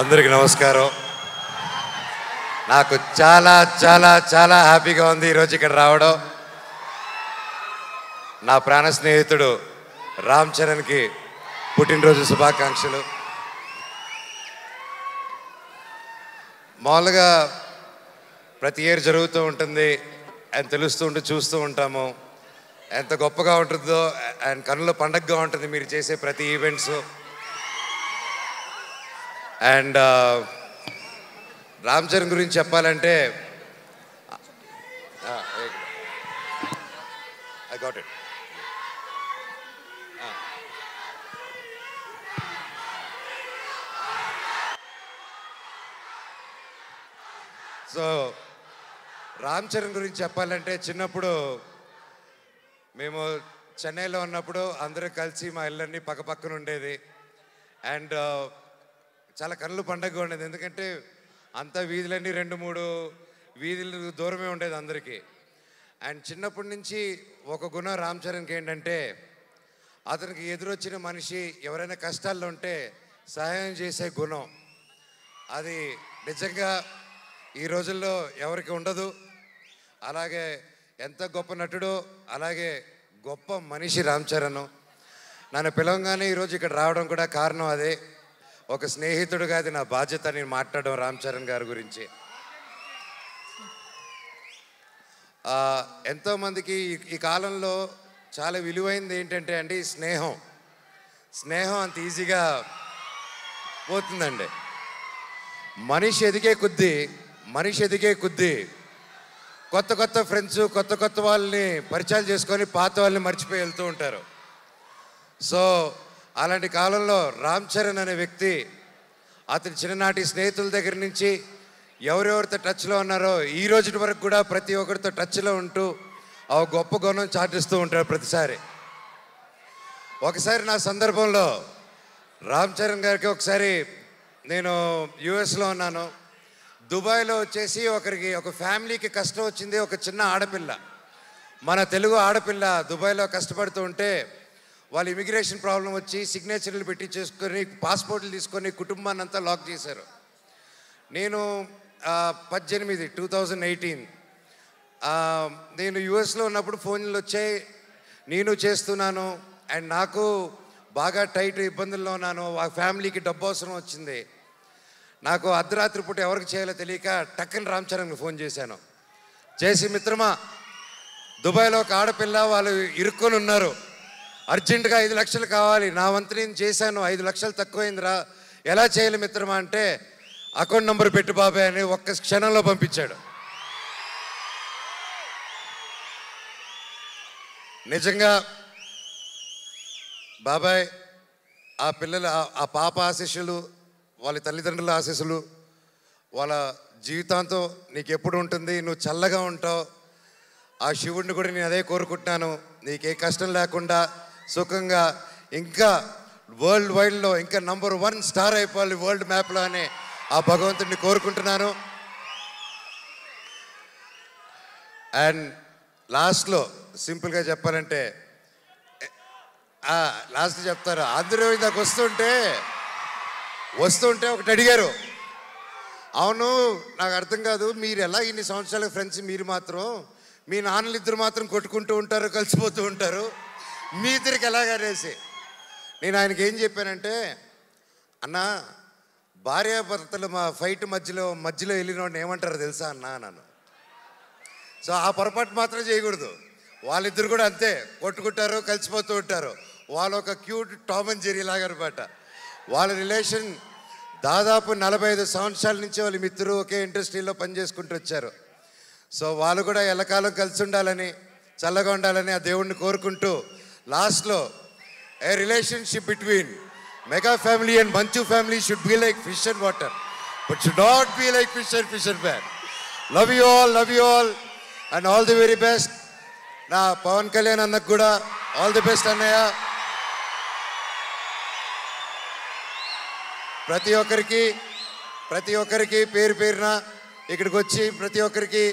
అందరికి నమస్కారం. నాకు చాలా చాలా చాలా హ్యాపీగా ఉంది ఈరోజు ఇక్కడ రావడం. నా ప్రాణ స్నేహితుడు రామ్ చరణ్కి పుట్టినరోజు శుభాకాంక్షలు. మామూలుగా ప్రతి ఇయర్ జరుగుతూ ఉంటుంది అని తెలుస్తూ ఉంటూ చూస్తూ ఉంటాము. ఎంత గొప్పగా ఉంటుందో అండ్ కన్నుల పండగగా ఉంటుంది మీరు చేసే ప్రతి ఈవెంట్స్. అండ్ రామ్ చరణ్ గురించి చెప్పాలంటే I got it. So Ram Charan గురించి చెప్పాలంటే చిన్నప్పుడు మేము చెన్నైలో ఉన్నప్పుడు అందరూ కలిసి మా ఇళ్ళన్నీ పక్కపక్కన ఉండేది. అండ్ చాలా కళ్ళు పండగగా ఉండేది. ఎందుకంటే అంతా వీధులన్నీ 2-3 వీధులు దూరమే ఉండేది అందరికీ. అండ్ చిన్నప్పటి నుంచి ఒక గుణం రామ్ చరణ్కి ఏంటంటే అతనికి ఎదురొచ్చిన మనిషి ఎవరైనా కష్టాల్లో ఉంటే సహాయం చేసే గుణం. అది నిజంగా ఈ రోజుల్లో ఎవరికి ఉండదు. అలాగే ఎంత గొప్ప నటుడో అలాగే గొప్ప మనిషి రామ్ చరణ్. నన్ను పిలవగానే ఈరోజు ఇక్కడ రావడం కూడా కారణం అదే. ఒక స్నేహితుడుగా అది నా బాధ్యత నేను మాట్లాడడం రామ్ చరణ్ గారి గురించి. ఎంతోమందికి ఈ కాలంలో చాలా విలువైనది ఏంటంటే అండి స్నేహం. స్నేహం అంత ఈజీగా పోతుందండి. మనిషి ఎదిగే కొద్దీ కొత్త కొత్త ఫ్రెండ్స్ కొత్త కొత్త వాళ్ళని పరిచయాలు చేసుకొని పాత వాళ్ళని మర్చిపోయి వెళ్తూ ఉంటారు. సో అలాంటి కాలంలో రామ్ చరణ్ అనే వ్యక్తి అతని చిన్ననాటి స్నేహితుల దగ్గర నుంచి ఎవరెవరితో టచ్లో ఉన్నారో ఈ రోజు వరకు కూడా ప్రతి ఒక్కరితో టచ్లో ఉంటూ ఆ గొప్ప గుణం చాటిస్తూ ఉంటారు ప్రతిసారి. ఒకసారి నా సందర్భంలో రామ్ చరణ్ గారికి ఒకసారి నేను యుఎస్లో ఉన్నాను. దుబాయ్లో వచ్చేసి ఒక ఫ్యామిలీకి కష్టం వచ్చింది. ఒక చిన్న ఆడపిల్ల, మన తెలుగు ఆడపిల్ల దుబాయ్లో కష్టపడుతూ ఉంటే వాళ్ళు ఇమిగ్రేషన్ ప్రాబ్లం వచ్చి సిగ్నేచర్లు పెట్టి చేసుకొని పాస్పోర్ట్లు తీసుకొని కుటుంబాన్ని అంతా లాక్ చేశారు. నేను 2018 నేను యుఎస్లో ఉన్నప్పుడు ఫోన్లు వచ్చాయి. నేను చేస్తున్నాను అండ్ నాకు బాగా టైట్ ఇబ్బందుల్లో ఉన్నాను. ఆ ఫ్యామిలీకి డబ్బు అవసరం వచ్చింది. నాకు అర్ధరాత్రి పూట ఎవరికి చేయాలో తెలియక టక్కని రామ్ చరణ్కి ఫోన్ చేశాను. చేసి మిత్రమా, దుబాయ్లో ఒక ఆడపిల్ల వాళ్ళు ఇరుక్కొని ఉన్నారు, అర్జెంటుగా 5 లక్షలు కావాలి. నా వంతు నేను చేశాను, 5 లక్షలు తక్కువైందిరా, ఎలా చేయాలి మిత్రమా అంటే అకౌంట్ నెంబర్ పెట్టు బాబాయ్ అని ఒక్క క్షణంలో పంపించాడు. నిజంగా బాబాయ్ ఆ పిల్లల ఆ పాప ఆశీస్సులు, వాళ్ళ తల్లిదండ్రుల ఆశీస్సులు వాళ్ళ జీవితాంతం నీకు ఎప్పుడు ఉంటుంది, నువ్వు చల్లగా ఉంటావు. ఆ శివుడిని కూడా నేను అదే కోరుకుంటున్నాను, నీకు ఏ కష్టం లేకుండా సుఖంగా ఇంకా వరల్డ్ వైడ్లో ఇంకా నంబర్ 1 స్టార్ అయిపోవాలి వరల్డ్ మ్యాప్లో అని ఆ భగవంతుడిని కోరుకుంటున్నాను. అండ్ లాస్ట్లో సింపుల్గా చెప్పాలంటే లాస్ట్ చెప్తారు, అందరూ ఇందాక వస్తుంటే ఒకటి అడిగారు, అవును నాకు అర్థం కాదు, మీరు ఎలా ఇన్ని సంవత్సరాల ఫ్రెండ్స్, మీరు మాత్రం మీ నాన్నలు ఇద్దరు మాత్రం కొట్టుకుంటూ ఉంటారు, కలిసిపోతూ ఉంటారు, మీ ఇద్దరికి ఎలాగనేసి నేను ఆయనకి ఏం చెప్పానంటే, అన్న భార్యాభర్తలు మా ఫైట్ మధ్యలో వెళ్ళినోడిని ఏమంటారు తెలుసా అన్న అన్నాను. సో ఆ పొరపాటు మాత్రం చేయకూడదు. వాళ్ళిద్దరు కూడా అంతే కొట్టుకుంటారు, కలిసిపోతూ ఉంటారు. వాళ్ళు ఒక క్యూట్ టామ్ అండ్ జెర్రీ లాగా అనమాట. వాళ్ళ రిలేషన్ దాదాపు 45 సంవత్సరాల నుంచి వాళ్ళ మిత్రులు ఒకే ఇండస్ట్రీలో పనిచేసుకుంటూ వచ్చారు. సో వాళ్ళు కూడా ఎల్లకాలం కలిసి ఉండాలని, చల్లగా ఉండాలని ఆ దేవుణ్ణి కోరుకుంటూ లాస్ట్లో a relationship between mega family and Manchu family should be like fish and water but should not be like fish and man. Love you all and all the very best. నా పవన్ కళ్యాణ్ అన్నకు కూడా ఆల్ ది బెస్ట్ అన్నయ్య. ప్రతి ఒక్కరికి పేరు పేరున ఇక్కడికి వచ్చి ప్రతి ఒక్కరికి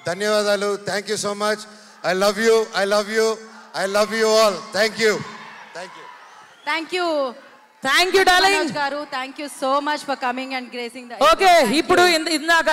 ధన్యవాదాలు. Thank you so much. I love you all. Thank you. Thank you darling గారు. Thank you so much for coming and gracing the okay ఇప్పుడు ఇందాక